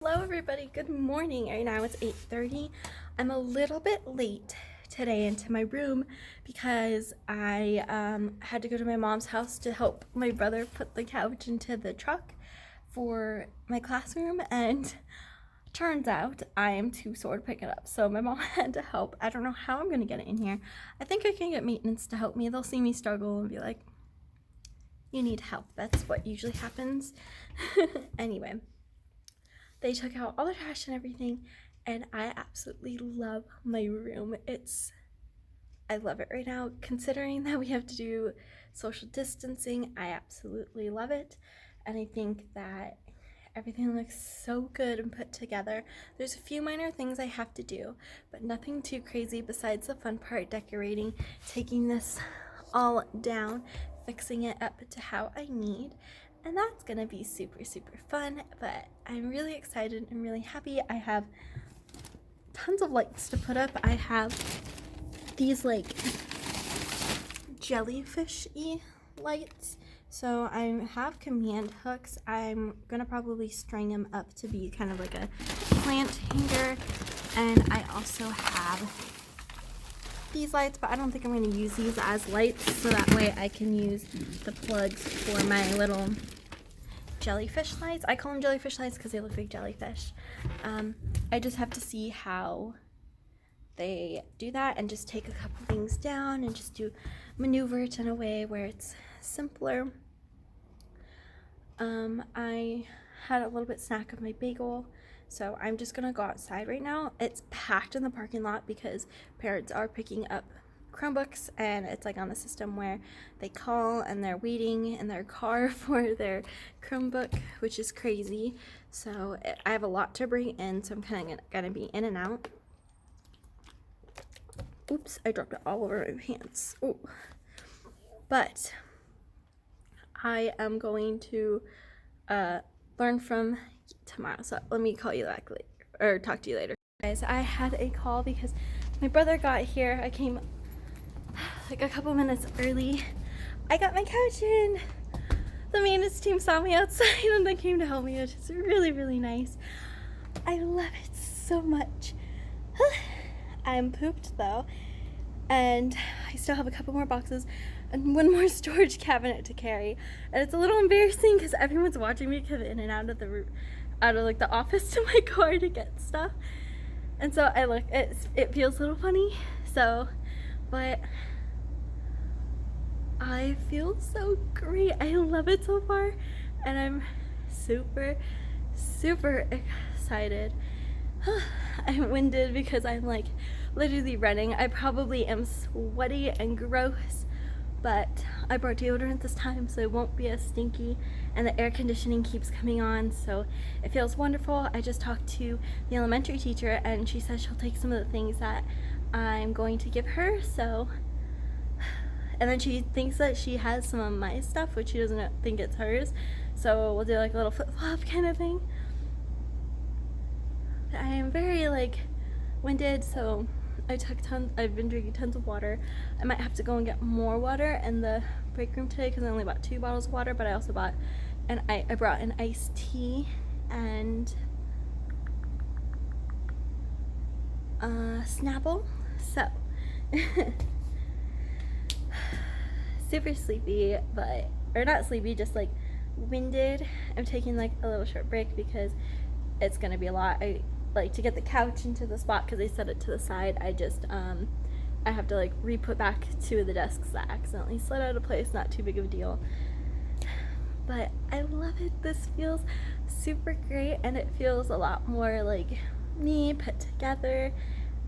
Hello everybody, good morning. Right now it's 8:30. I'm a little bit late today into my room because I had to go to my mom's house to help my brother put the couch into the truck for my classroom, and turns out I am too sore to pick it up. So my mom had to help. I don't know how I'm gonna get it in here. I think I can get maintenance to help me. They'll see me struggle and be like, you need help. That's what usually happens. Anyway, they took out all the trash and everything, and I absolutely love my room. I love it right now. Considering that we have to do social distancing, I absolutely love it. And I think that everything looks so good and put together. There's a few minor things I have to do, but nothing too crazy besides the fun part, decorating, taking this all down, fixing it up to how I need. And that's gonna be super, super fun, but I'm really excited and really happy. I have tons of lights to put up. I have these like jellyfish-y lights. So I have command hooks. I'm gonna probably string them up to be kind of like a plant hanger. And I also have these lights, but I don't think I'm going to use these as lights, so that way I can use the plugs for my little jellyfish lights. I call them jellyfish lights because they look like jellyfish. I just have to see how they do that and just take a couple things down and just maneuver it in a way where it's simpler. I had a little bit snack of my bagel, so I'm just gonna go outside right now. It's packed in the parking lot because parents are picking up Chromebooks, and it's like on the system where they call and they're waiting in their car for their Chromebook, which is crazy. So I have a lot to bring in, so I'm kind of gonna be in and out. Oops, I dropped it all over my pants. Oh, but I am going to learn from tomorrow. So let me call you back later, or talk to you later. Guys, I had a call because my brother got here. I came like a couple minutes early. I got my couch in. The maintenance team saw me outside and they came to help me, which is really, really nice. I love it so much. I'm pooped though, and I still have a couple more boxes and one more storage cabinet to carry, and it's a little embarrassing because everyone's watching me come in and out of like the office to my car to get stuff, and so I look, it feels a little funny, so, but I feel so great. I love it so far, and I'm super, super excited. I'm winded because I'm like literally running. I probably am sweaty and gross, but I brought deodorant this time so it won't be as stinky, and the air conditioning keeps coming on, so it feels wonderful. I just talked to the elementary teacher and she says she'll take some of the things that I'm going to give her, so, and then she thinks that she has some of my stuff, which she doesn't think it's hers, so we'll do like a little flip-flop kind of thing. I am very like winded, so I've been drinking tons of water. I might have to go and get more water in the break room today because I only bought 2 bottles of water, but I also bought I brought an iced tea and Snapple. So super sleepy, or not sleepy, just like winded. I'm taking like a little short break because it's gonna be a lot. I like to get the couch into the spot because they set it to the side. I have to like re-put back 2 of the desks that accidentally slid out of place. Not too big of a deal, but I love it. This feels super great, and it feels a lot more like me put together,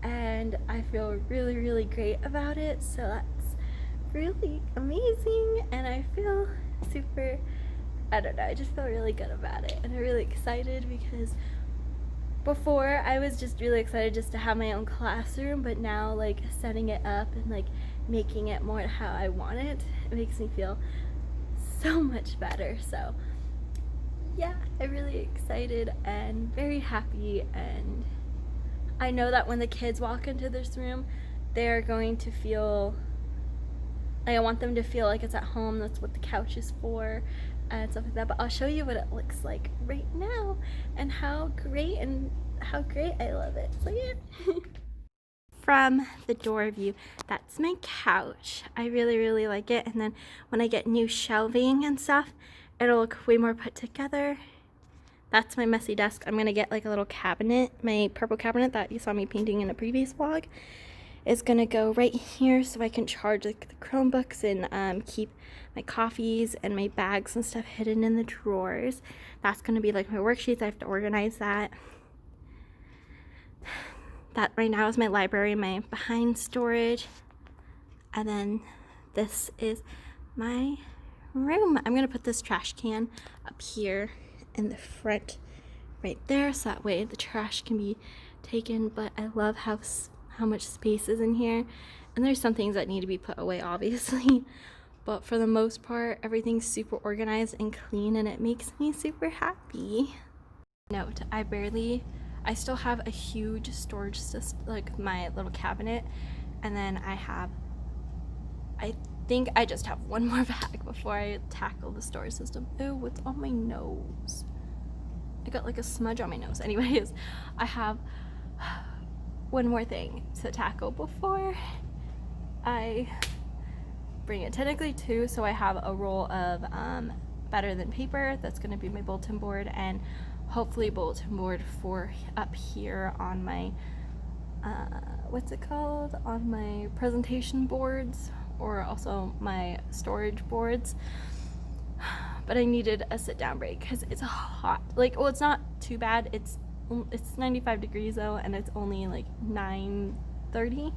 and I feel really, really great about it. So that's really amazing, and I feel super, I don't know, I just feel really good about it, and I'm really excited because before I was just really excited just to have my own classroom, but now like setting it up and like making it more how I want it, it makes me feel so much better. So yeah, I'm really excited and very happy, and I know that when the kids walk into this room, they're going to feel like, I want them to feel like it's at home. That's what the couch is for. and stuff like that, but I'll show you what it looks like right now and how great I love it. So yeah. From the door view, that's my couch. I really like it, and then when I get new shelving and stuff, it'll look way more put together. That's my messy desk. I'm gonna get like a little cabinet. My purple cabinet that you saw me painting in a previous vlog is gonna go right here so I can charge like the Chromebooks and keep my coffees and my bags and stuff hidden in the drawers. That's gonna be like my worksheets. I have to organize that. That right now is my library, my behind storage. And then this is my room. I'm gonna put this trash can up here in the front right there, so that way the trash can be taken. But I love how much space is in here. And there's some things that need to be put away, obviously. But for the most part, everything's super organized and clean, and it makes me super happy. Note, I still have a huge storage system, like my little cabinet, and then I think I just have one more bag before I tackle the storage system. Ew, what's on my nose? I got like a smudge on my nose. Anyways, I have one more thing to tackle before I bring it. Technically two, so I have a roll of Better Than Paper. That's gonna be my bulletin board, and hopefully bulletin board for up here on my what's it called, on my presentation boards, or also my storage boards. But I needed a sit down break because it's hot. Like, well, it's not too bad. It's 95 degrees though, and it's only like 9:30.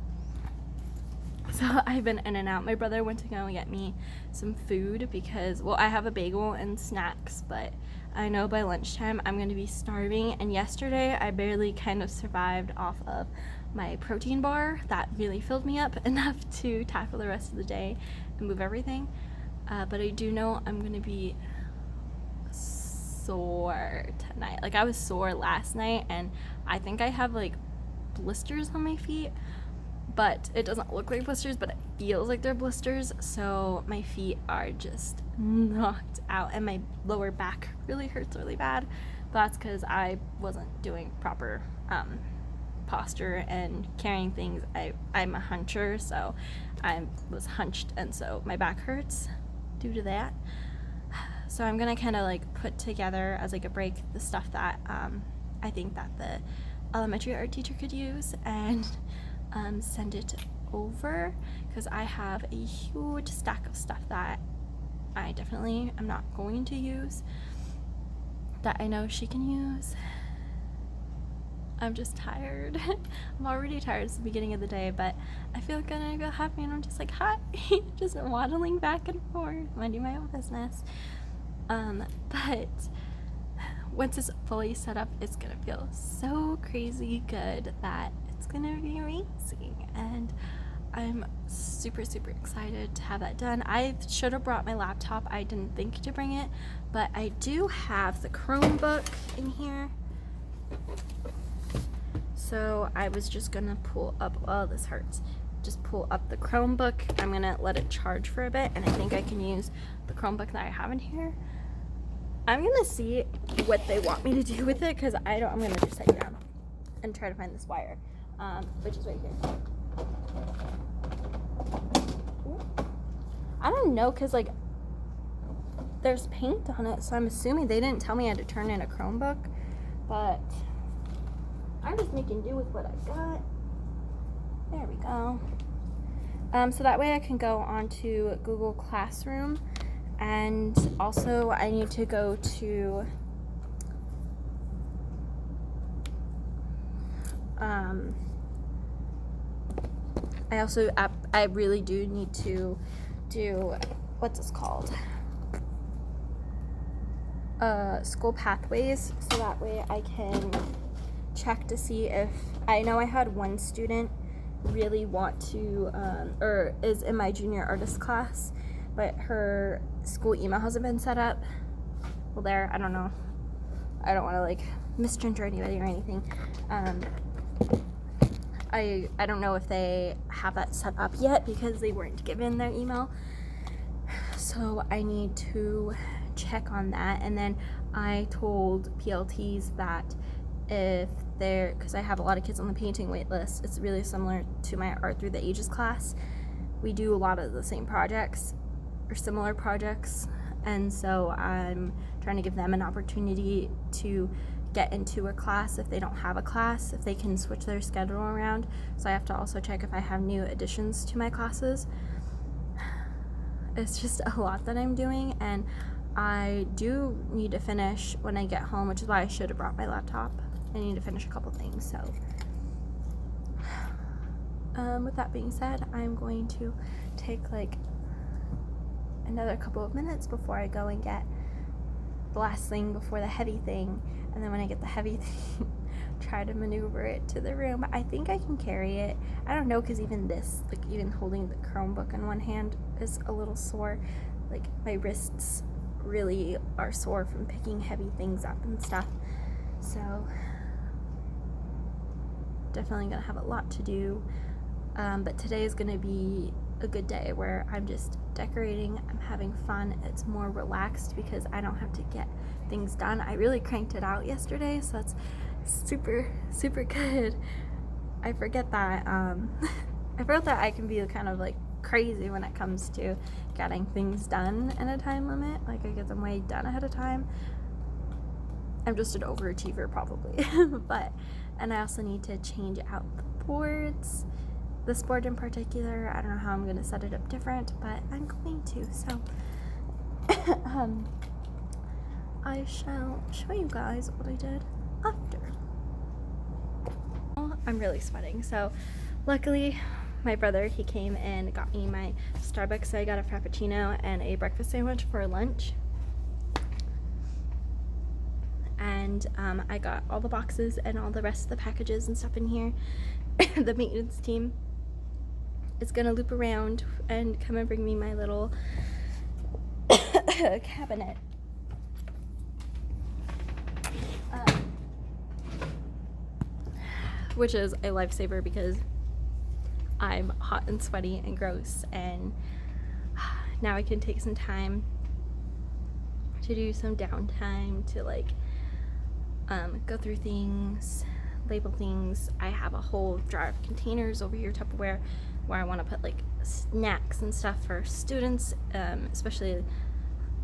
So I've been in and out. My brother went to go and get me some food because, well, I have a bagel and snacks, but I know by lunchtime I'm going to be starving. And yesterday I barely kind of survived off of my protein bar. That really filled me up enough to tackle the rest of the day and move everything. But I do know I'm going to be sore tonight. Like, I was sore last night, and I think I have like blisters on my feet. But it doesn't look like blisters, but it feels like they're blisters. So my feet are just knocked out, and my lower back really hurts really bad. But that's because I wasn't doing proper posture and carrying things. I'm a huncher, so I was hunched, and so my back hurts due to that. So I'm gonna kind of like put together as like a break the stuff that I think that the elementary art teacher could use, and send it over, because I have a huge stack of stuff that I definitely am not going to use that I know she can use. I'm just tired. I'm already tired. It's the beginning of the day, but I feel good and I feel happy, and I'm just like, hi, just waddling back and forth, minding my own business. But once it's fully set up, it's gonna feel so crazy good that it's gonna be amazing, and I'm super excited to have that done. I should have brought my laptop. I didn't think to bring it, but I do have the Chromebook in here. So I was just gonna pull up, oh, this hurts. Just pull up the Chromebook. I'm gonna let it charge for a bit, and I think I can use the Chromebook that I have in here. I'm gonna see what they want me to do with it, because I'm gonna just set it down and try to find this wire, which is right here. I don't know, because like there's paint on it, so I'm assuming they didn't tell me I had to turn in a Chromebook, but I'm just making do with what I got. There we go. So that way I can go onto Google Classroom, and also I need to go to I really do need to do, what's this called? School Pathways, so that way I can check to see if, I know I had one student really want to, or is in my junior artist class, but her school email hasn't been set up. Well, there, I don't know. I don't want to like misgender anybody or anything. I don't know if they have that set up yet because they weren't given their email. So I need to check on that. And then I told PLTs that if they're, because I have a lot of kids on the painting wait list, it's really similar to my Art Through the Ages class. We do a lot of the same projects or similar projects, and so I'm trying to give them an opportunity to get into a class if they don't have a class, if they can switch their schedule around. So I have to also check if I have new additions to my classes. It's just a lot that I'm doing, and I do need to finish when I get home, which is why I should have brought my laptop. I need to finish a couple things. So with that being said, I'm going to take like another couple of minutes before I go and get the last thing before the heavy thing, and then when I get the heavy thing, try to maneuver it to the room. I think I can carry it. I don't know, because even this, like even holding the Chromebook in one hand is a little sore. Like my wrists really are sore from picking heavy things up and stuff. So definitely gonna have a lot to do. But today is gonna be a good day where I'm just decorating, I'm having fun. It's more relaxed because I don't have to get things done. I really cranked it out yesterday, so that's super good. I forget that I forgot that I can be kind of like crazy when it comes to getting things done in a time limit. Like I get them way done ahead of time. I'm just an overachiever probably. And I also need to change out the boards. This board in particular, I don't know how I'm going to set it up different, but I'm going to. So I shall show you guys what I did after. I'm really sweating. So luckily my brother, he came and got me my Starbucks. So I got a Frappuccino and a breakfast sandwich for lunch. And I got all the boxes and all the rest of the packages and stuff in here. The maintenance team is gonna loop around and come and bring me my little cabinet. Which is a lifesaver because I'm hot and sweaty and gross, and now I can take some time to do some downtime to like go through things, label things. I have a whole jar of containers over here, Tupperware, where I want to put like snacks and stuff for students, especially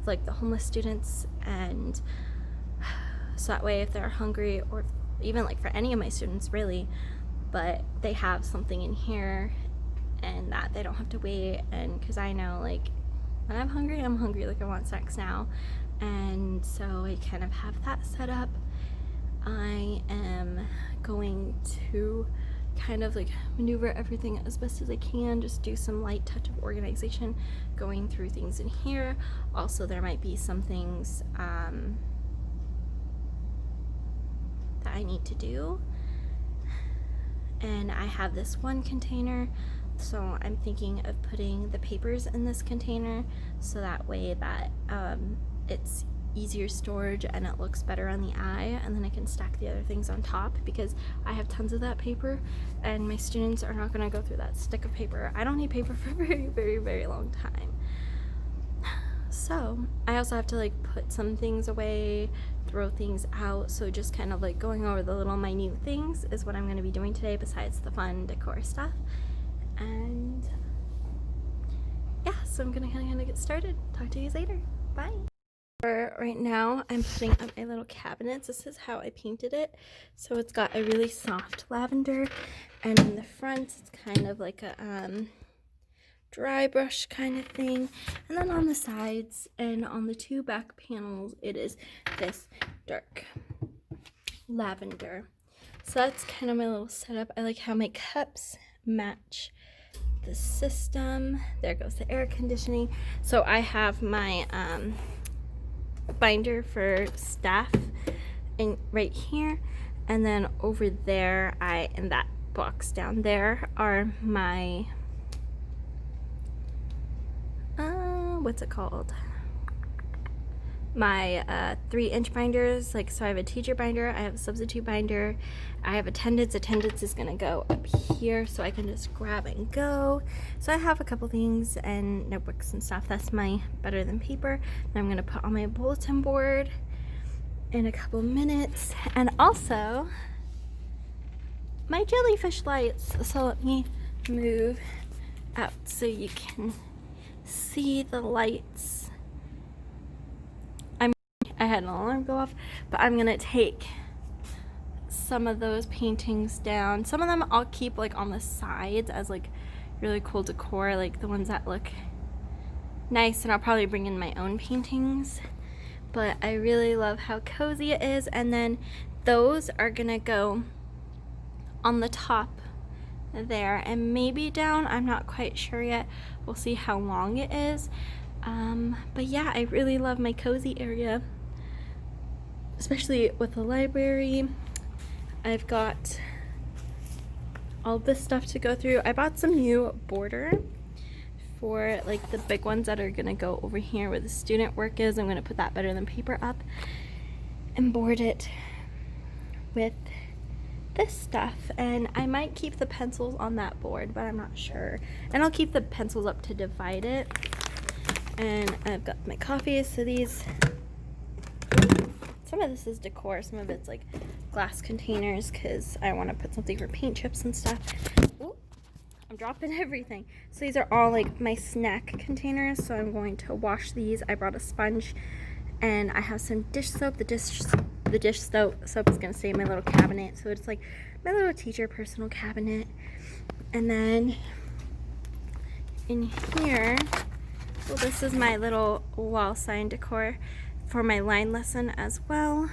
like the homeless students, and so that way if they're hungry, or even like for any of my students really, but they have something in here and that they don't have to wait. And because I know like when I'm hungry, like I want snacks now, and so I kind of have that set up. I am going to kind of like maneuver everything as best as I can, just do some light touch of organization going through things in here. Also there might be some things that I need to do, and I have this one container, so I'm thinking of putting the papers in this container so that way that it's easier storage and it looks better on the eye, and then I can stack the other things on top because I have tons of that paper and my students are not going to go through that stick of paper. I don't need paper for a very long time. So I also have to like put some things away, throw things out, so just kind of like going over the little minute things is what I'm going to be doing today besides the fun decor stuff. And yeah, so I'm gonna kind of get started. Talk to you guys later. Bye. For right now, I'm putting up my little cabinets. This is how I painted it. So it's got a really soft lavender, and in the front it's kind of like a dry brush kind of thing, and then on the sides and on the two back panels it is this dark lavender. So that's kind of my little setup. I like how my cups match the system. There goes the air conditioning. So I have my binder for staff in right here, and then over there, in that box down there are my what's it called, my 3-inch binders. Like, so I have a teacher binder, I have a substitute binder, I have attendance. Attendance is gonna go up here so I can just grab and go. So I have a couple things and notebooks and stuff. That's my Better Than Paper. And I'm gonna put on my bulletin board in a couple minutes. And also my jellyfish lights. So let me move out so you can see the lights. I had an alarm go off, but I'm gonna take some of those paintings down. Some of them I'll keep like on the sides as like really cool decor, like the ones that look nice, and I'll probably bring in my own paintings. But I really love how cozy it is. And then those are gonna go on the top there and maybe down. I'm not quite sure yet. We'll see how long it is. But yeah, I really love my cozy area, especially with the library. I've got all this stuff to go through. I bought some new border for like the big ones that are gonna go over here where the student work is. I'm gonna put that Better Than Paper up and board it with this stuff. And I might keep the pencils on that board, but I'm not sure. And I'll keep the pencils up to divide it. And I've got my coffee, so these, some of this is decor, some of it's like glass containers because I want to put something for paint chips and stuff. Ooh, I'm dropping everything. So these are all like my snack containers, so I'm going to wash these. I brought a sponge and I have some dish soap. The dish soap is going to stay in my little cabinet, so it's like my little teacher personal cabinet. And then in here, well, this is my little wall sign decor for my line lesson as well.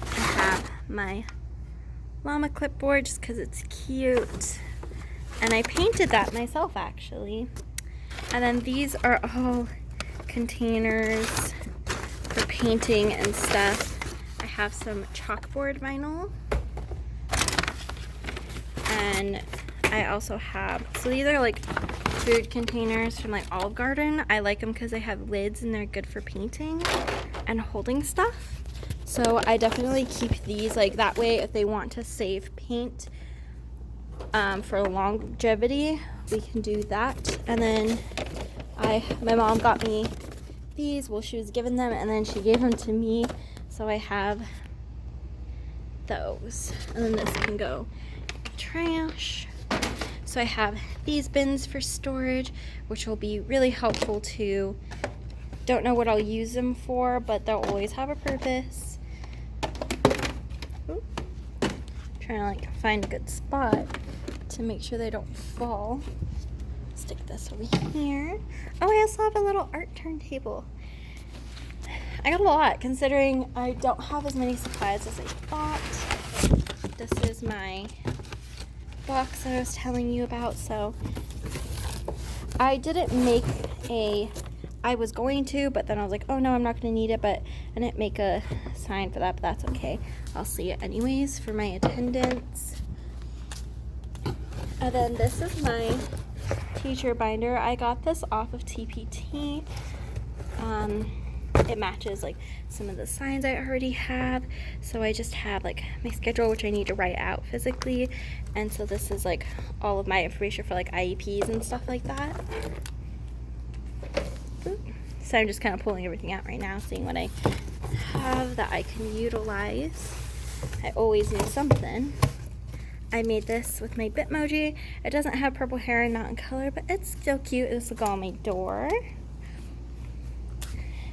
I have my llama clipboard just because it's cute. And I painted that myself, actually. And then these are all containers for painting and stuff. I have some chalkboard vinyl. And I also have, so these are like food containers from like Olive Garden. I like them because they have lids and they're good for painting and holding stuff. So I definitely keep these like that way if they want to save paint for longevity, we can do that. And then my mom got me these, well, she was given them and then she gave them to me, so I have those. And then this can go in trash. So I have these bins for storage, which will be really helpful too. Don't know what I'll use them for, but they'll always have a purpose. Ooh. Trying to like find a good spot to make sure they don't fall. Stick this over here. Oh, I also have a little art turntable. I got a lot considering I don't have as many supplies as I thought. This is my box that I was telling you about. So I didn't make I was going to, but then I was like, oh no, I'm not going to need it, but I didn't make a sign for that, but that's okay. I'll see it anyways for my attendance. And then this is my teacher binder. I got this off of TPT. It matches like some of the signs I already have, so I just have like my schedule, which I need to write out physically, and so this is like all of my information for like IEPs and stuff like that. So I'm just kind of pulling everything out right now, seeing what I have that I can utilize. I always need something. I made this with my Bitmoji. It doesn't have purple hair and not in color, but it's still cute. This will go on my door.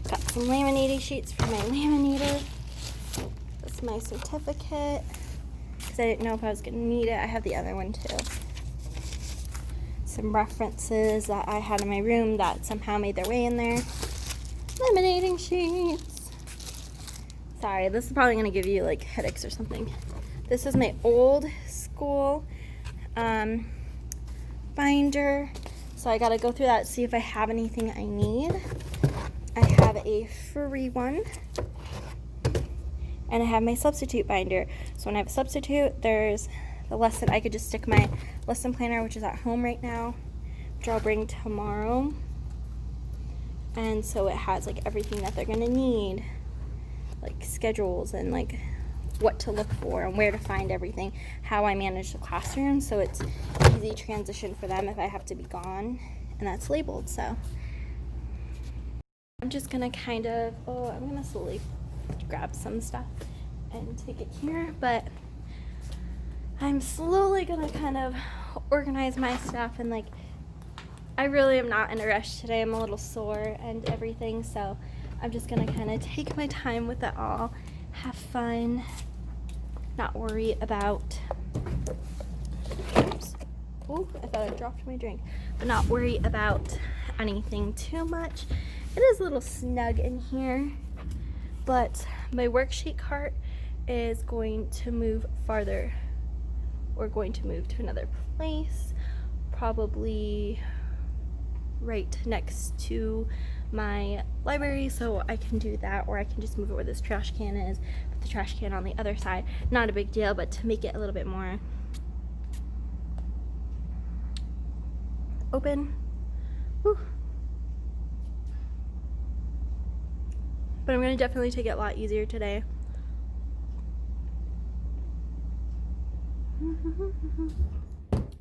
Got some laminating sheets for my laminator. That's my certificate, because I didn't know if I was going to need it. I have the other one too. Some references that I had in my room that somehow made their way in there. Laminating sheets. Sorry, this is probably going to give you like headaches or something. This is my old school binder. So I got to go through that, see if I have anything I need. I have a free one, and I have my substitute binder. So when I have a substitute, there's the lesson. I could just stick my lesson planner, which is at home right now, which I'll bring tomorrow. And so it has like everything that they're gonna need, like schedules and like what to look for and where to find everything, how I manage the classroom, so it's easy transition for them if I have to be gone, and that's labeled. So I'm just gonna kind of, I'm gonna slowly grab some stuff and take it here, but I'm slowly gonna kind of organize my stuff, and like I really am not in a rush today. I'm a little sore and everything, so I'm just gonna kind of take my time with it all, have fun, not worry about, oops, oh, I thought I dropped my drink, but not worry about anything too much. It is a little snug in here, but my worksheet cart is going to move farther. We're going to move to another place, probably right next to my library, so I can do that, or I can just move it where this trash can is, put the trash can on the other side. Not a big deal, but to make it a little bit more open. Whew. But I'm gonna definitely take it a lot easier today.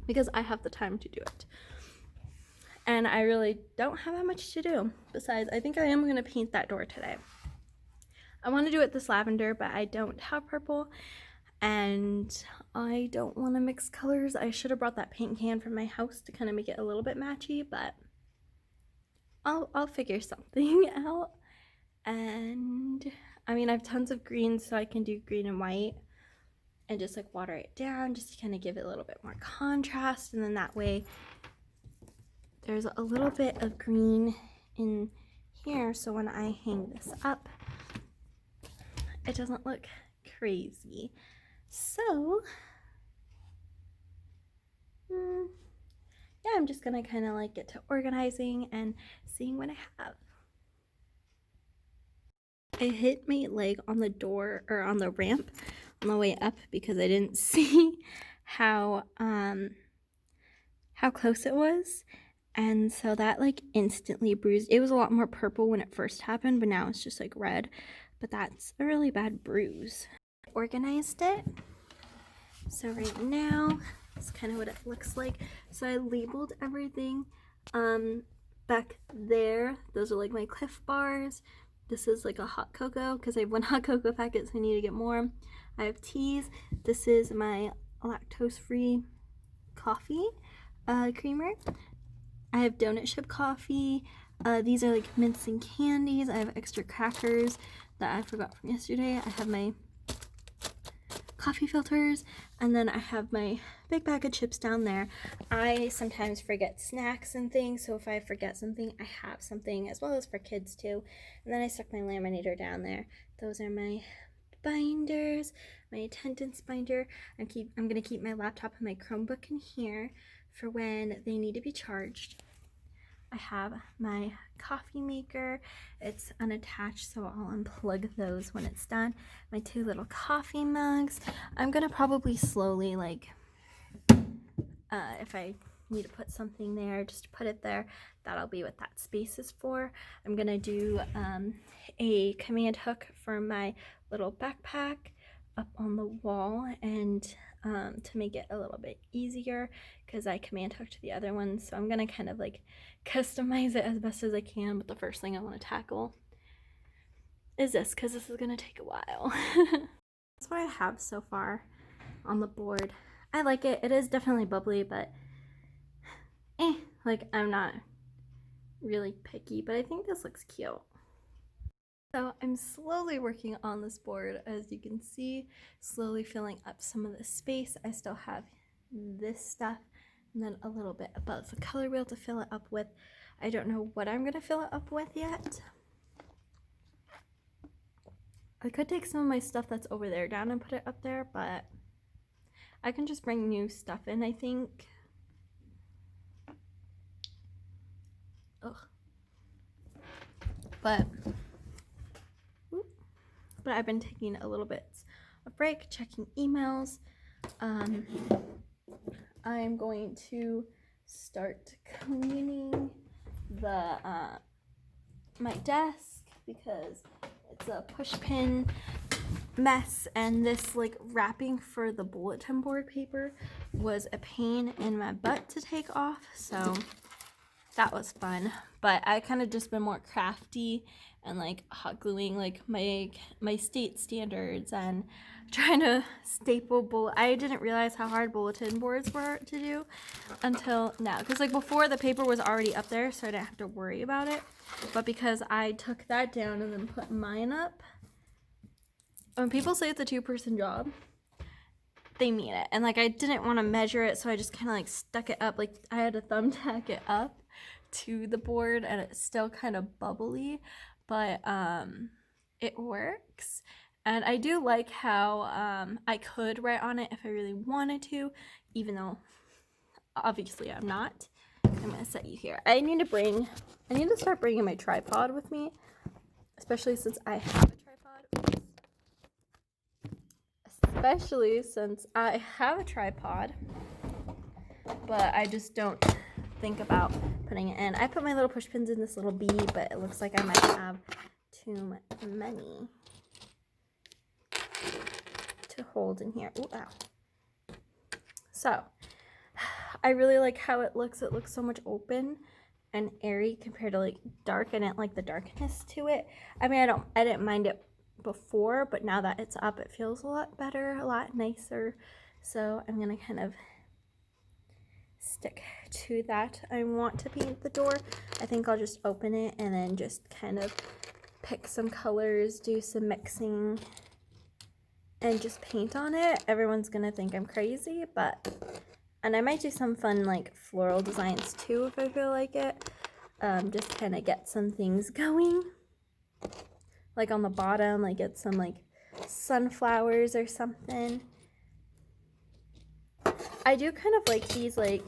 Because I have the time to do it. And I really don't have that much to do. Besides, I think I am going to paint that door today. I want to do it this lavender, but I don't have purple. And I don't want to mix colors. I should have brought that paint can from my house to kind of make it a little bit matchy, but I'll figure something out. And I mean, I have tons of greens, so I can do green and white and just like water it down just to kind of give it a little bit more contrast. And then that way there's a little bit of green in here, so when I hang this up, it doesn't look crazy. So, yeah, I'm just gonna kind of like get to organizing and seeing what I have. I hit my leg on the door, or on the ramp on the way up, because I didn't see how close it was. And so that like instantly bruised. It was a lot more purple when it first happened, but now it's just like red. But that's a really bad bruise. I organized it. So right now, that's kind of what it looks like. So I labeled everything. Back there, those are like my Cliff Bars. This is like a hot cocoa, because I have one hot cocoa packet, so I need to get more. I have teas. This is my lactose-free coffee creamer. I have donut chip coffee. These are like mints and candies. I have extra crackers that I forgot from yesterday. I have my coffee filters, and then I have my big bag of chips down there. I sometimes forget snacks and things, so if I forget something, I have something, as well as for kids too. And then I stuck my laminator down there. Those are my binders, my attendance binder. I'm gonna keep my laptop and my Chromebook in here for when they need to be charged. I have my coffee maker. It's unattached, so I'll unplug those when it's done. My 2 little coffee mugs. I'm gonna probably slowly, like, if I need to put something there, just put it there. That'll be what that space is for. I'm gonna do a command hook for my little backpack up on the wall, and to make it a little bit easier, because I command hooked the other one, so I'm gonna kind of like customize it as best as I can. But the first thing I want to tackle is this, because this is gonna take a while. That's what I have so far on the board. I like it. It is definitely bubbly, but like, I'm not really picky, but I think this looks cute. So I'm slowly working on this board, as you can see, slowly filling up some of the space. I still have this stuff, and then a little bit above the color wheel to fill it up with. I don't know what I'm gonna fill it up with yet. I could take some of my stuff that's over there down and put it up there, but I can just bring new stuff in, I think. Ugh. But I've been taking a little bit of break, checking emails. I'm going to start cleaning the my desk because it's a push pin mess, and this like wrapping for the bulletin board paper was a pain in my butt to take off, so that was fun. But I kind of just been more crafty and like hot gluing like my state standards and trying to staple I didn't realize how hard bulletin boards were to do until now, because like before the paper was already up there, so I didn't have to worry about it. But because I took that down and then put mine up, when people say it's a two-person job, they mean it. And like I didn't want to measure it, so I just kind of like stuck it up, like I had to thumbtack it up to the board, and it's still kind of bubbly, but it works. And I do like how I could write on it if I really wanted to, even though obviously I'm not. I'm gonna set you here. I need to start bringing my tripod with me, especially since I have a tripod. But I just don't think about putting it in. I put my little push pins in this little bee, but it looks like I might have too many to hold in here. Ooh, ow. So I really like how it looks. It looks so much open and airy compared to like dark. I didn't like the darkness to it. I mean, I didn't mind it before, but now that it's up, it feels a lot better, a lot nicer. So I'm gonna kind of stick to that. I want to paint the door. I think I'll just open it and then just kind of pick some colors, do some mixing, and just paint on it. Everyone's gonna think I'm crazy, and I might do some fun like floral designs too if I feel like it. Just kind of get some things going. Like on the bottom, like get some like sunflowers or something. I do kind of like these like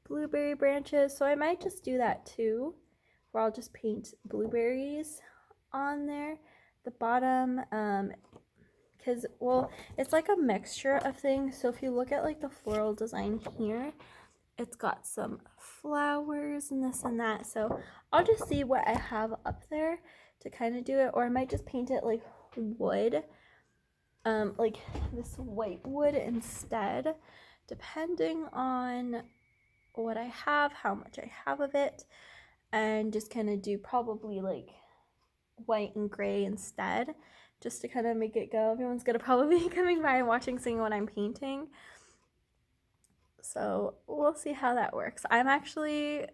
blueberry branches, so I might just do that too, where I'll just paint blueberries on there, the bottom, because, well, it's like a mixture of things. So if you look at like the floral design here, it's got some flowers and this and that. So I'll just see what I have up there to kind of do it, or I might just paint it like wood, like this white wood instead, depending on what I have, how much I have of it, and just kind of do probably like white and gray instead, just to kind of make it go. Everyone's gonna probably be coming by and watching, seeing what I'm painting, so we'll see how that works. I'm actually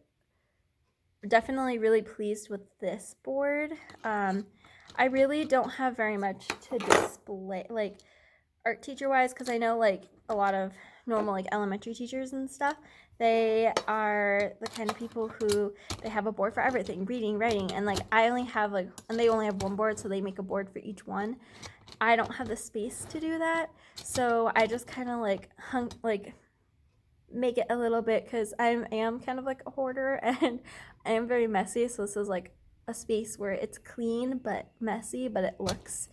definitely really pleased with this board. I really don't have very much to display, like art teacher wise, because I know like a lot of normal like elementary teachers and stuff, they are the kind of people who they have a board for everything, reading, writing, and like I only have like, and they only have one board, so they make a board for each one. I don't have the space to do that, so I just kind of like make it a little bit, because I am kind of like a hoarder and I am very messy, so this is like a space where it's clean but messy, but it looks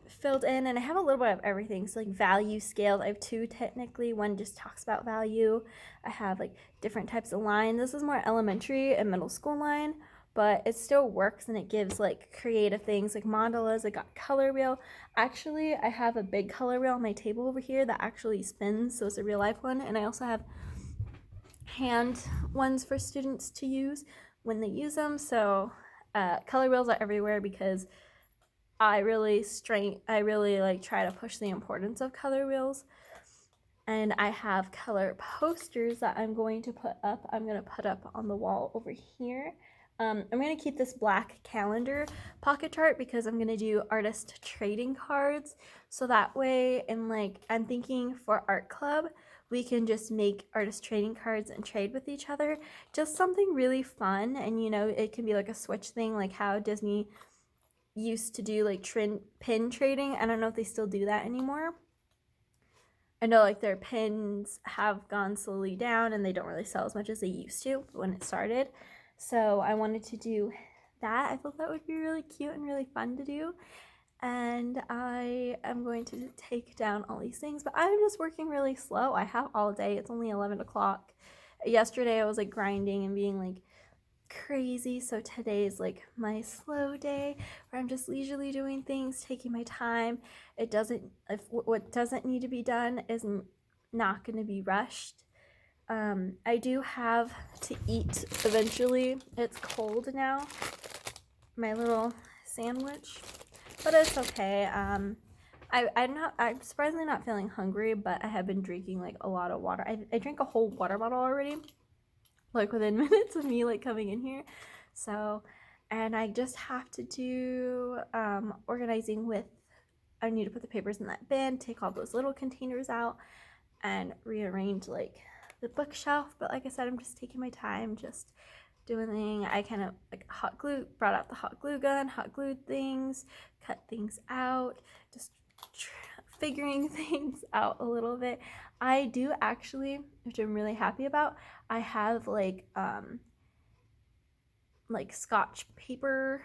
filled in, and I have a little bit of everything. So like value scales, I have two technically. One just talks about value. I have like different types of line. This is more elementary and middle school line, but it still works, and it gives like creative things like mandalas. I got color wheel. Actually, I have a big color wheel on my table over here that actually spins, so it's a real life one. And I also have hand ones for students to use when they use them. So color wheels are everywhere, because I really like try to push the importance of color wheels. And I have color posters that I'm going to put up. I'm going to put up on the wall over here. I'm going to keep this black calendar pocket chart, because I'm going to do artist trading cards. So that way, and like I'm thinking for art club, we can just make artist trading cards and trade with each other. Just something really fun. And you know, it can be like a Switch thing, like how Disney used to do like pin trading. I don't know if they still do that anymore. I know like their pins have gone slowly down and they don't really sell as much as they used to when it started. So I wanted to do that. I thought that would be really cute and really fun to do. And I am going to take down all these things, but I'm just working really slow. I have all day. It's only 11 o'clock yesterday I was like grinding and being like crazy, so today's like my slow day where I'm just leisurely doing things, taking my time. It doesn't, if what doesn't need to be done is not going to be rushed. I do have to eat eventually. It's cold now, my little sandwich, but it's okay. I'm surprisingly not feeling hungry, but I have been drinking like a lot of water. I drank a whole water bottle already, like within minutes of me like coming in here. So, and I just have to do organizing with, I need to put the papers in that bin, take all those little containers out, and rearrange like the bookshelf. But like I said, I'm just taking my time, just doing. I kind of like brought out the hot glue gun, hot glued things, cut things out, just figuring things out a little bit. I do actually, which I'm really happy about, I have like Scotch paper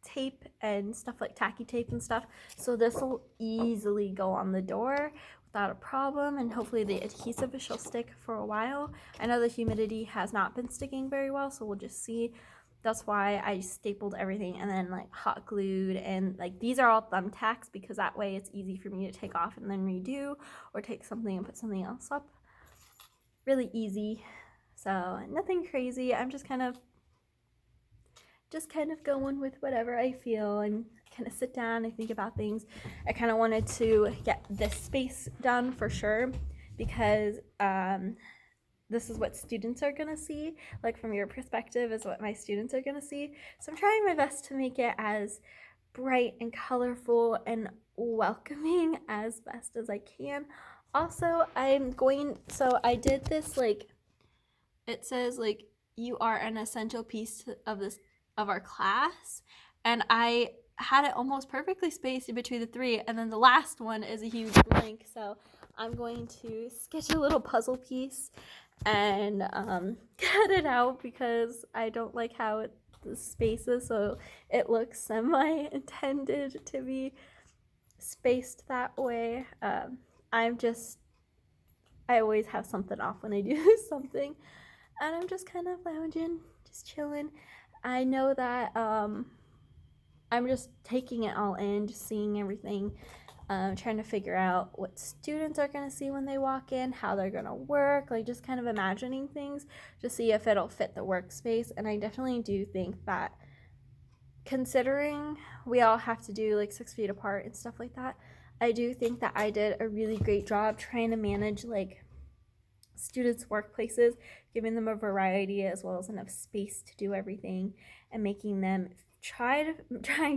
tape and stuff, like tacky tape and stuff, so this will easily go on the door without a problem, and hopefully the adhesive shall stick for a while. I know the humidity has not been sticking very well, so we'll just see. That's why I stapled everything and then like hot glued, and like these are all thumbtacks because that way it's easy for me to take off and then redo, or take something and put something else up. Really easy. So nothing crazy. I'm just kind of going with whatever I feel, and kind of sit down and think about things. I kind of wanted to get this space done for sure, because this is what students are gonna see, like from your perspective is what my students are gonna see. So I'm trying my best to make it as bright and colorful and welcoming as best as I can. Also, so I did this, like, it says like, you are an essential piece of our class, and I had it almost perfectly spaced in between the three, and then the last one is a huge blank, so I'm going to sketch a little puzzle piece and cut it out because I don't like how the spaces, so it looks semi-intended to be spaced that way. I always have something off when I do something, and I'm just kind of lounging, just chilling. I know that I'm just taking it all in, just seeing everything, trying to figure out what students are going to see when they walk in, how they're going to work, like just kind of imagining things to see if it'll fit the workspace. And I definitely do think that, considering we all have to do like 6 feet apart and stuff like that, I do think that I did a really great job trying to manage like students' workplaces, giving them a variety as well as enough space to do everything, and making them trying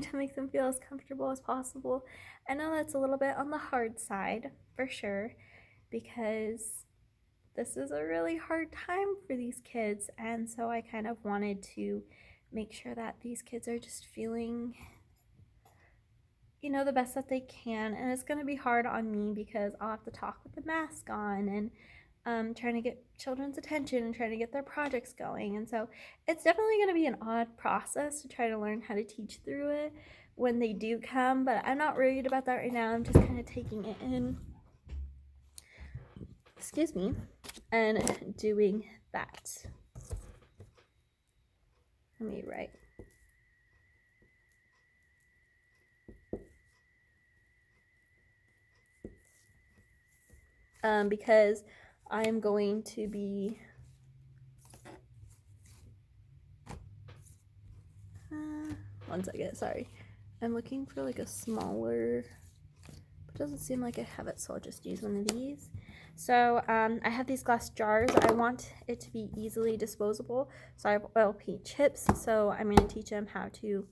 to make them feel as comfortable as possible. I know that's a little bit on the hard side for sure, because this is a really hard time for these kids, and so I kind of wanted to make sure that these kids are just feeling, the best that they can. And it's going to be hard on me because I'll have to talk with the mask on, and trying to get children's attention and trying to get their projects going. And so it's definitely going to be an odd process to try to learn how to teach through it when they do come, but I'm not worried about that right now. I'm just kind of taking it in, excuse me, and doing that. Let me write. Because I'm going to be one second, sorry. I'm looking for like a smaller, but it doesn't seem like I have it, so I'll just use one of these. So I have these glass jars. I want it to be easily disposable, so I have oil paint chips. So I'm going to teach them how to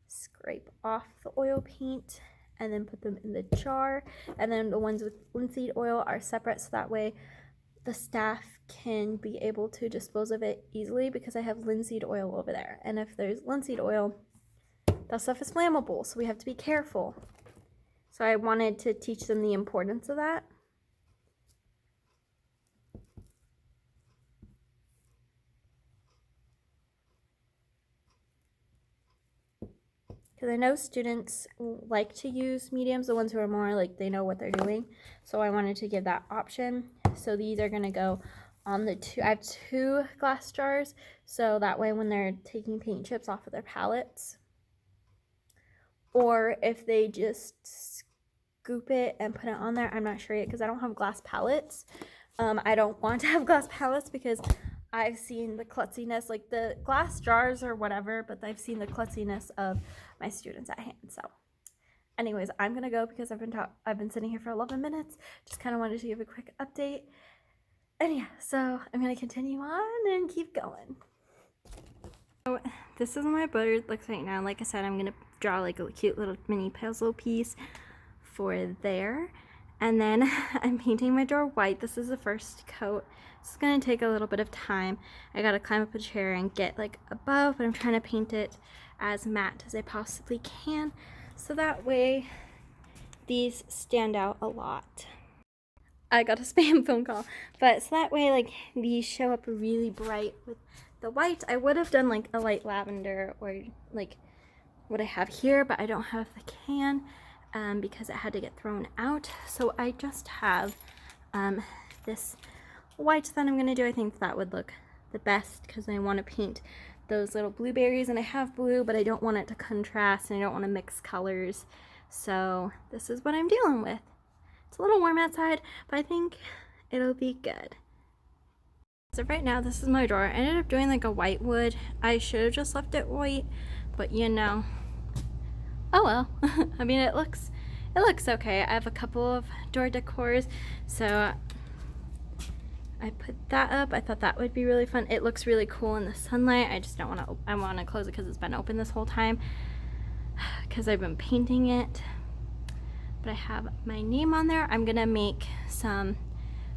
scrape off the oil paint and then put them in the jar, and then the ones with linseed oil are separate, so that way the staff can be able to dispose of it easily, because I have linseed oil over there, and if there's linseed oil, that stuff is flammable, so we have to be careful. So I wanted to teach them the importance of that. Because I know students like to use mediums, the ones who are more like they know what they're doing. So I wanted to give that option. So these are going to go on the two. I have two glass jars, so that way when they're taking paint chips off of their palettes, or if they just scoop it and put it on there, I'm not sure yet because I don't have glass palettes. I don't want to have glass palettes because I've seen the klutziness, like the glass jars or whatever, but I've seen the klutziness of my students at hand. So anyways, I'm gonna go because I've been sitting here for 11 minutes. Just kind of wanted to give a quick update. And yeah, so I'm gonna continue on and keep going. So this is what my butter looks right now. Like I said, I'm gonna draw like a cute little mini puzzle piece for there. And then I'm painting my door white. This is the first coat. It's gonna take a little bit of time. I gotta climb up a chair and get like above, but I'm trying to paint it as matte as I possibly can, so that way these stand out a lot. I got a spam phone call, but so that way like these show up really bright with the white. I would have done like a light lavender or like what I have here, but I don't have the can because it had to get thrown out. So I just have this white that I'm gonna do. I think that would look the best because I want to paint those little blueberries, and I have blue, but I don't want it to contrast and I don't want to mix colors. So this is what I'm dealing with. It's a little warm outside, but I think it'll be good. So right now, this is my drawer. I ended up doing like a white wood. I should have just left it white, but you know, oh well. I mean, it looks okay. I have a couple of door decors, so I put that up. I thought that would be really fun. It looks really cool in the sunlight. I just don't want to, I want to close it because it's been open this whole time because I've been painting it. But I have my name on there. I'm gonna make some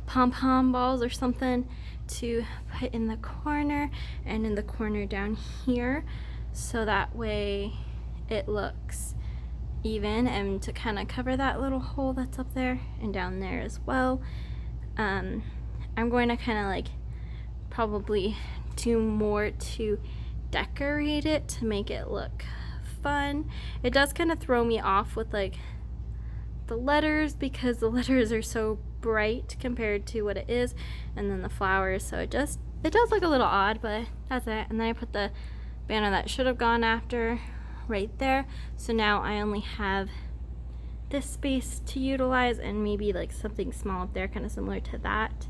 pom-pom balls or something to put in the corner and in the corner down here, so that way it looks even, and to kind of cover that little hole that's up there and down there as well. I'm going to kind of like probably do more to decorate it to make it look fun. It does kind of throw me off with like the letters because the letters are so bright compared to what it is, and then the flowers, so it does look a little odd, but that's it. And then I put the banner that should have gone after right there, so now I only have this space to utilize and maybe like something small up there kind of similar to that.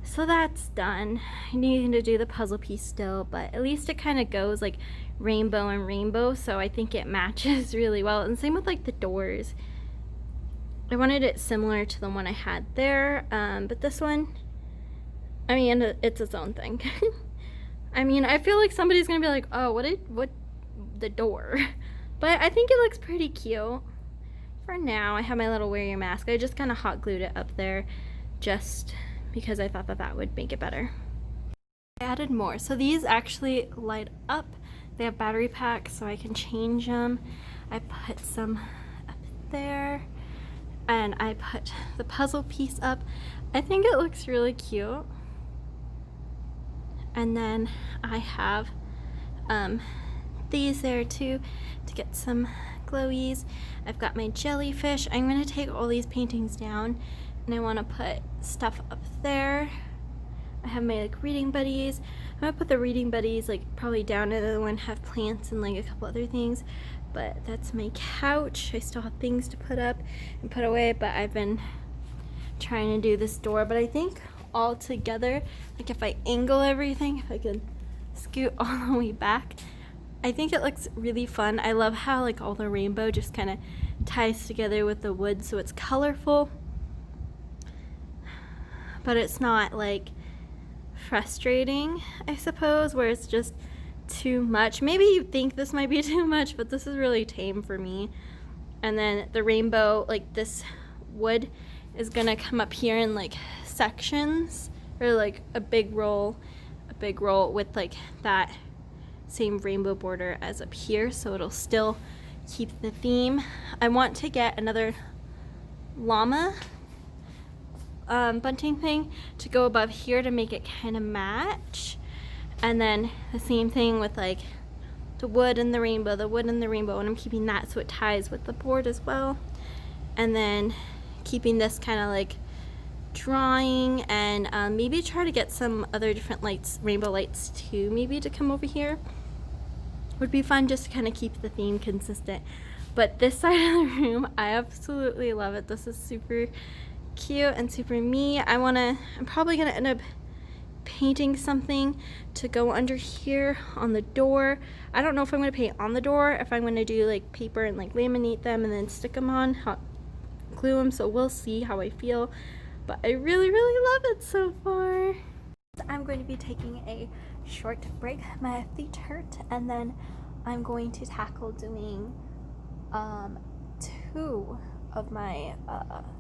So that's done. I need to do the puzzle piece still, but at least it kind of goes like rainbow and rainbow, so I think it matches really well. And same with like the doors. I wanted it similar to the one I had there, but this one, I mean, it's its own thing. I mean, I feel like somebody's gonna be like, oh, what the door? But I think it looks pretty cute. For now, I have my little wear your mask. I just kind of hot glued it up there just because I thought that would make it better. I added more. So these actually light up. They have battery packs, so I can change them. I put some up there. And I put the puzzle piece up. I think it looks really cute. And then I have these there too to get some glowies. I've got my jellyfish. I'm gonna take all these paintings down and I want to put stuff up there. I have my like reading buddies. I'm gonna put the reading buddies like probably down, and the other one have plants and like a couple other things. But that's my couch. I still have things to put up and put away, but I've been trying to do this door. But I think all together, like if I angle everything, if I can scoot all the way back, I think it looks really fun. I love how like all the rainbow just kind of ties together with the wood, so it's colorful, but it's not like frustrating, I suppose, where it's just too much. Maybe you think this might be too much, but this is really tame for me. And then the rainbow, like this wood is gonna come up here in like sections, or like a big roll with like that same rainbow border as up here, so it'll still keep the theme. I want to get another llama bunting thing to go above here to make it kind of match. And then the same thing with like the wood and the rainbow, and I'm keeping that so it ties with the board as well. And then keeping this kind of like drawing, and maybe try to get some other different lights, rainbow lights too, maybe to come over here. Would be fun just to kind of keep the theme consistent. But this side of the room, I absolutely love it. This is super cute and super me. I'm probably gonna end up painting something to go under here on the door. I don't know if I'm gonna paint on the door, if I'm gonna do like paper and like laminate them and then stick them on, hot glue them, so we'll see how I feel. But I really love it so far. I'm going to be taking a short break. My feet hurt, and then I'm going to tackle doing 2 of my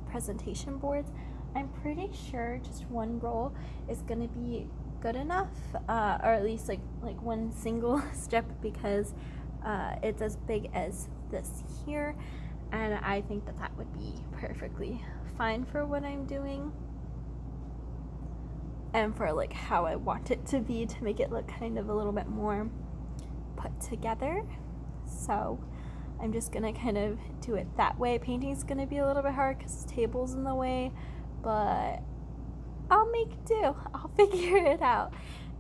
presentation boards. I'm pretty sure just one roll is gonna be good enough, or at least like one single strip, because it's as big as this here, and I think that would be perfectly fine for what I'm doing and for like how I want it to be, to make it look kind of a little bit more put together. So I'm just gonna kind of do it that way. Painting's gonna be a little bit hard because the table's in the way, but I'll make do. I'll figure it out.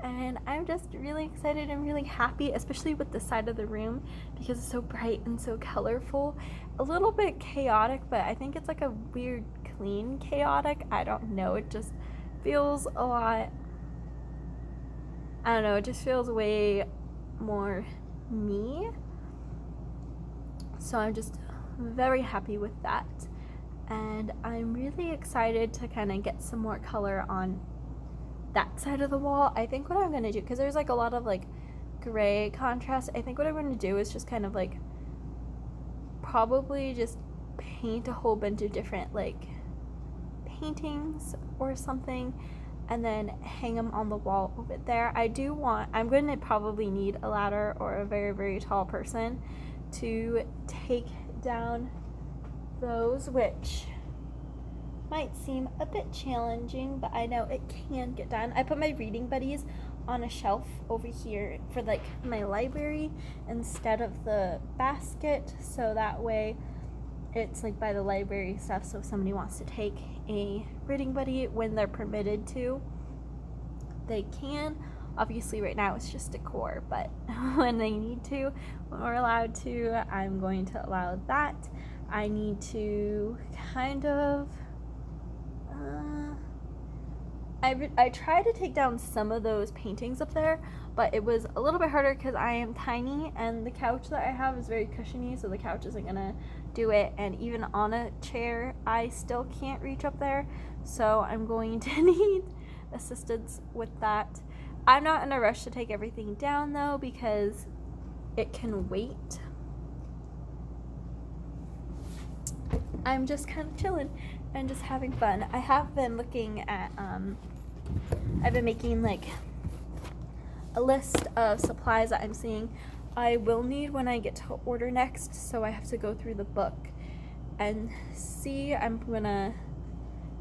And I'm just really excited and really happy, especially with the side of the room, because it's so bright and so colorful. A little bit chaotic, but I think it's like a weird clean chaotic. I don't know, it just feels a lot, I don't know, it just feels way more me. So I'm just very happy with that. And I'm really excited to kind of get some more color on that side of the wall. I think what I'm going to do, because there's like a lot of like gray contrast, I think what I'm going to do is just kind of like probably just paint a whole bunch of different like paintings or something, and then hang them on the wall over there. I'm going to probably need a ladder or a very tall person to take down those, which might seem a bit challenging, but I know it can get done. I put my reading buddies on a shelf over here for like my library instead of the basket, so that way it's like by the library stuff, so if somebody wants to take a reading buddy when they're permitted to, they can. Obviously right now it's just decor, but when they need to, when we're allowed to, I'm going to allow that. I need to kind of I tried to take down some of those paintings up there, but it was a little bit harder because I am tiny and the couch that I have is very cushiony, so the couch isn't gonna do it, and even on a chair I still can't reach up there, so I'm going to need assistance with that. I'm not in a rush to take everything down though, because it can wait. I'm just kind of chilling and just having fun. I have been looking at I've been making like a list of supplies that I'm seeing I will need when I get to order next, so I have to go through the book and see. I'm gonna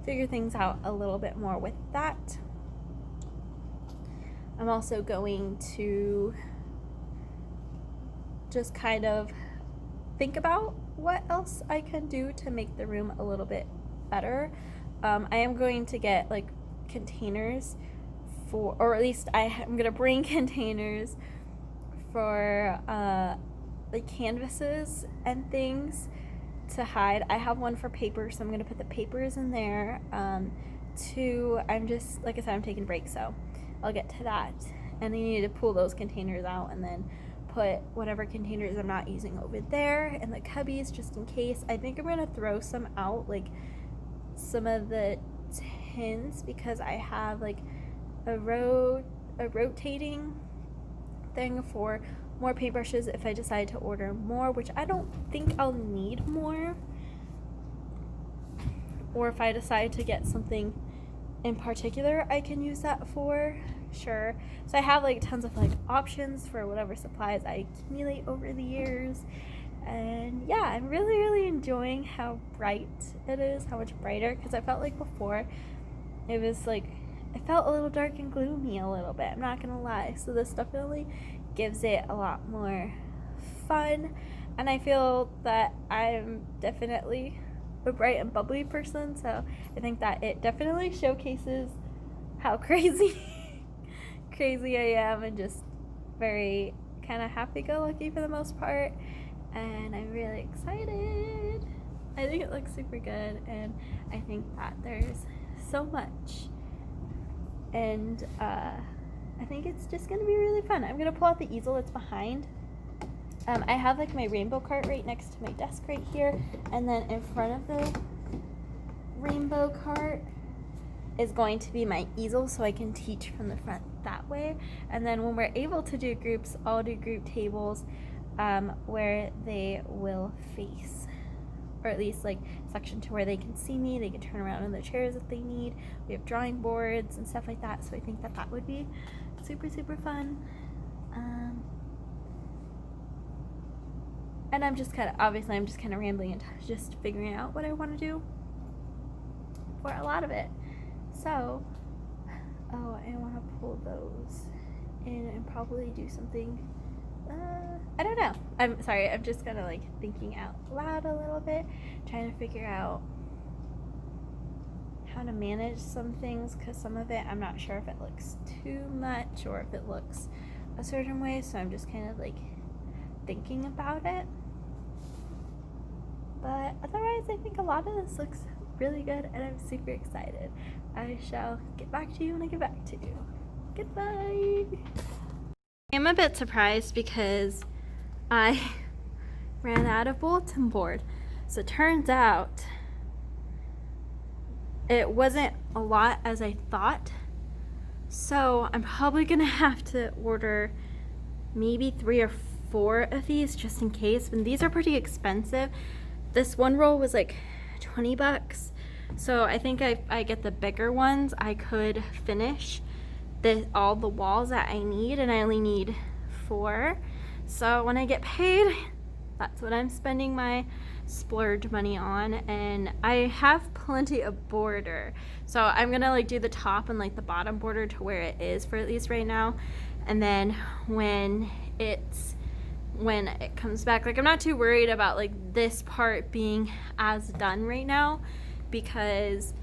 figure things out a little bit more with that. I'm also going to just kind of think about what else I can do to make the room a little bit better. I am going to get like containers for, or at least I'm gonna bring containers for like canvases and things to hide. I have one for paper, so I'm gonna put the papers in there. I'm just, like I said, I'm taking a break, so I'll get to that. And I need to pull those containers out and then put whatever containers I'm not using over there in the cubbies, just in case. I think I'm gonna throw some out, like some of the tins, because I have like a rotating thing for more paintbrushes if I decide to order more, which I don't think I'll need more, or if I decide to get something in particular I can use that for, sure. So I have like tons of like options for whatever supplies I accumulate over the years. And yeah, I'm really enjoying how bright it is, how much brighter, because I felt like before it was like, it felt a little dark and gloomy a little bit, I'm not gonna lie. So this definitely gives it a lot more fun, and I feel that I'm definitely a bright and bubbly person, so I think that it definitely showcases how crazy crazy I am, and just very kind of happy-go-lucky for the most part. And I'm really excited. I think it looks super good, and I think that there's so much, and I think it's just gonna be really fun. I'm gonna pull out the easel that's behind. I have like my rainbow cart right next to my desk right here, and then in front of the rainbow cart is going to be my easel, so I can teach from the front that way. And then when we're able to do groups, I'll do group tables where they will face, or at least like section to where they can see me. They can turn around in their chairs if they need. We have drawing boards and stuff like that, so I think that that would be super fun. And I'm just kind of rambling and just figuring out what I want to do for a lot of it. So, I want to pull those in and probably do something, I don't know. I'm sorry, I'm just kind of like thinking out loud a little bit, trying to figure out how to manage some things, because some of it I'm not sure if it looks too much or if it looks a certain way, so I'm just kind of like thinking about it. But otherwise, I think a lot of this looks really good, and I'm super excited. I shall get back to you when I get back to you. Goodbye! I'm a bit surprised because I ran out of bulletin board. So it turns out it wasn't a lot as I thought. So I'm probably gonna have to order maybe 3 or 4 of these just in case. And these are pretty expensive. This one roll was like $20. So I think I get the bigger ones. I could finish all the walls that I need, and I only need 4. So when I get paid, that's what I'm spending my splurge money on. And I have plenty of border, so I'm gonna like do the top and like the bottom border to where it is for at least right now. And then when it comes back, like I'm not too worried about like this part being as done right now, because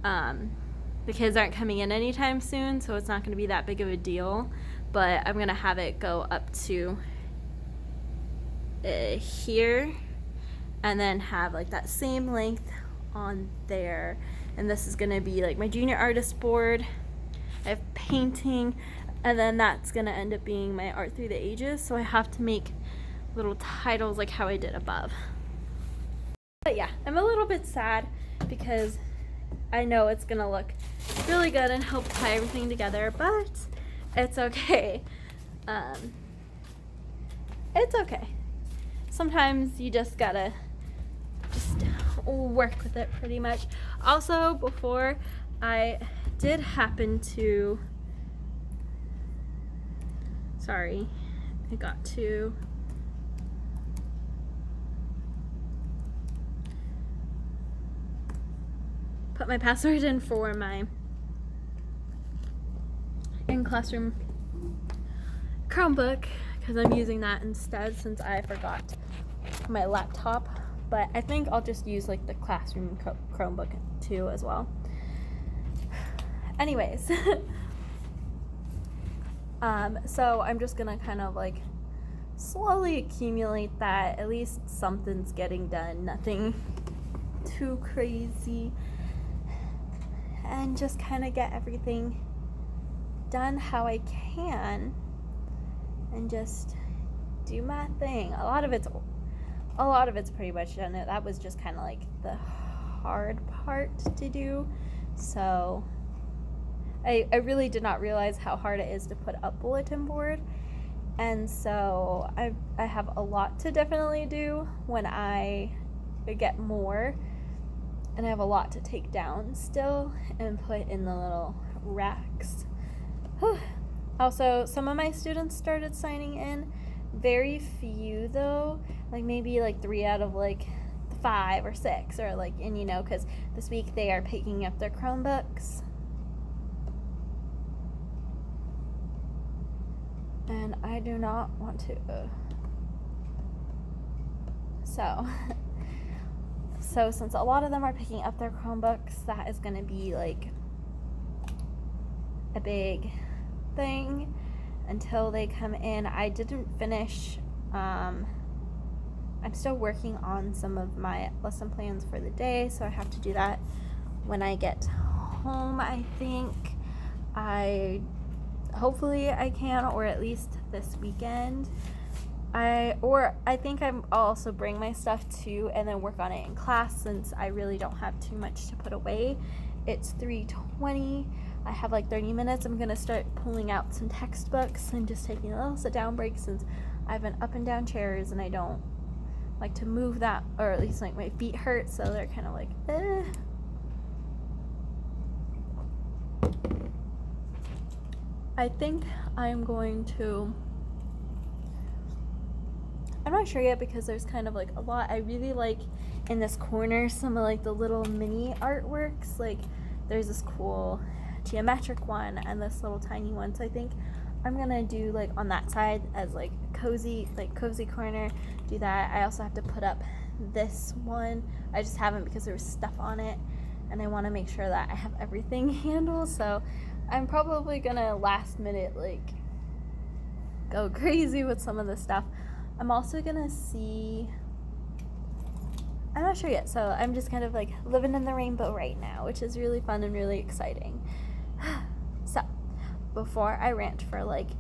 the kids aren't coming in anytime soon, so it's not going to be that big of a deal. But I'm going to have it go up to here, and then have like that same length on there. And this is going to be like my junior artist board. I have painting, and then that's going to end up being my art through the ages, so I have to make little titles like how I did above. But yeah, I'm a little bit sad because I know it's gonna look really good and help tie everything together, but it's okay. It's okay. Sometimes you just gotta work with it pretty much. Also, before, I did happen to, sorry, I got to put my password in for my in-classroom Chromebook, because I'm using that instead since I forgot my laptop. But I think I'll just use like the classroom Chromebook too as well. Anyways, so I'm just gonna kind of like slowly accumulate that. At least something's getting done, nothing too crazy, and just kind of get everything done how I can and just do my thing. A lot of it's pretty much done. That was just kind of like the hard part to do. So I really did not realize how hard it is to put up bulletin board, and so I have a lot to definitely do when I get more, and I have a lot to take down still and put in the little racks. Also, some of my students started signing in, very few though, like maybe like 3 out of like 5 or 6, or like, and you know, because this week they are picking up their Chromebooks. And I do not want to. So So since a lot of them are picking up their Chromebooks, that is going to be like a big thing until they come in. I didn't finish. I'm still working on some of my lesson plans for the day, so I have to do that when I get home. I think hopefully I can, or at least this weekend. I think I'll also bring my stuff too and then work on it in class, since I really don't have too much to put away. It's 3:20. I have like 30 minutes. I'm gonna start pulling out some textbooks and just taking a little sit down break, since I have an up and down chairs and I don't like to move that, or at least like my feet hurt, so they're kind of like I think I'm going to, I'm not sure yet, because there's kind of like a lot. I really like in this corner some of like the little mini artworks. Like there's this cool geometric one and this little tiny one. So I think I'm gonna do like on that side as like cozy corner, do that. I also have to put up this one. I just haven't because there was stuff on it and I want to make sure that I have everything handled. So I'm probably gonna last minute like go crazy with some of the stuff. I'm also gonna see, I'm not sure yet, so I'm just kind of like living in the rainbow right now, which is really fun and really exciting. So before I rant for like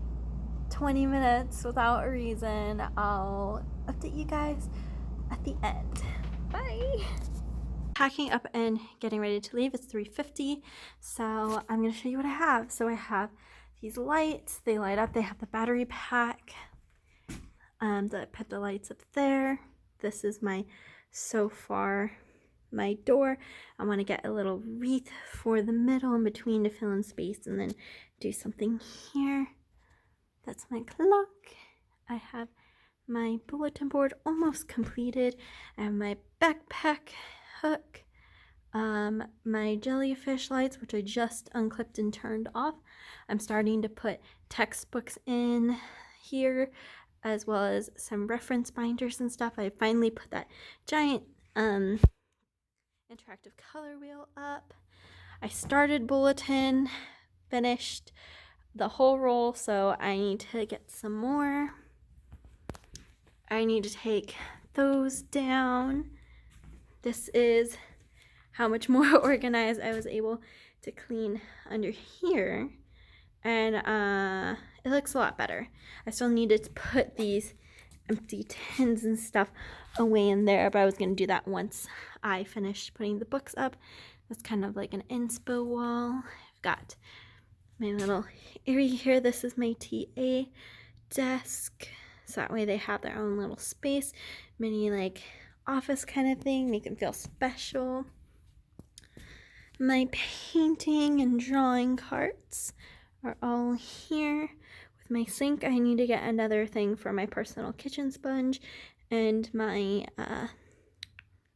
20 minutes without a reason, I'll update you guys at the end. Bye. Packing up and getting ready to leave. It's 3:50, so I'm gonna show you what I have. So I have these lights. They light up. They have the battery pack. I put the lights up there. This is so far my door. I want to get a little wreath for the middle in between to fill in space, and then do something here. That's my clock. I have my bulletin board almost completed. I have my backpack hook, my jellyfish lights, which I just unclipped and turned off. I'm starting to put textbooks in here, as well as some reference binders and stuff. I finally put that giant interactive color wheel up. I started bulletin, finished the whole roll, so I need to get some more. I need to take those down. This is how much more organized I was able to clean under here. And it looks a lot better. I still needed to put these empty tins and stuff away in there, but I was going to do that once I finished putting the books up. That's kind of like an inspo wall. I've got my little area here. This is my TA desk, so that way they have their own little space, mini like office kind of thing, make them feel special. My painting and drawing carts are all here. With my sink, I need to get another thing for my personal kitchen sponge and my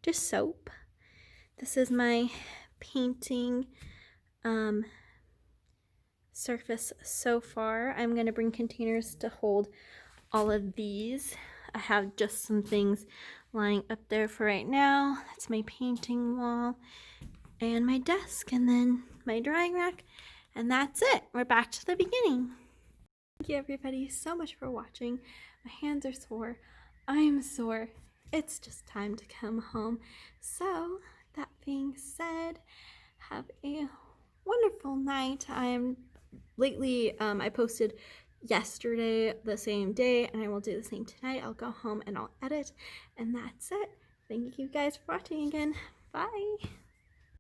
just soap. This is my painting surface so far. I'm going to bring containers to hold all of these. I have just some things lying up there for right now. That's my painting wall and my desk, and then my drying rack, and that's it. We're back to the beginning. Thank you everybody so much for watching. My hands are sore. I'm sore. It's just time to come home. So that being said, have a wonderful night. I posted yesterday the same day, and I will do the same tonight. I'll go home and I'll edit, and that's it. Thank you guys for watching again. Bye.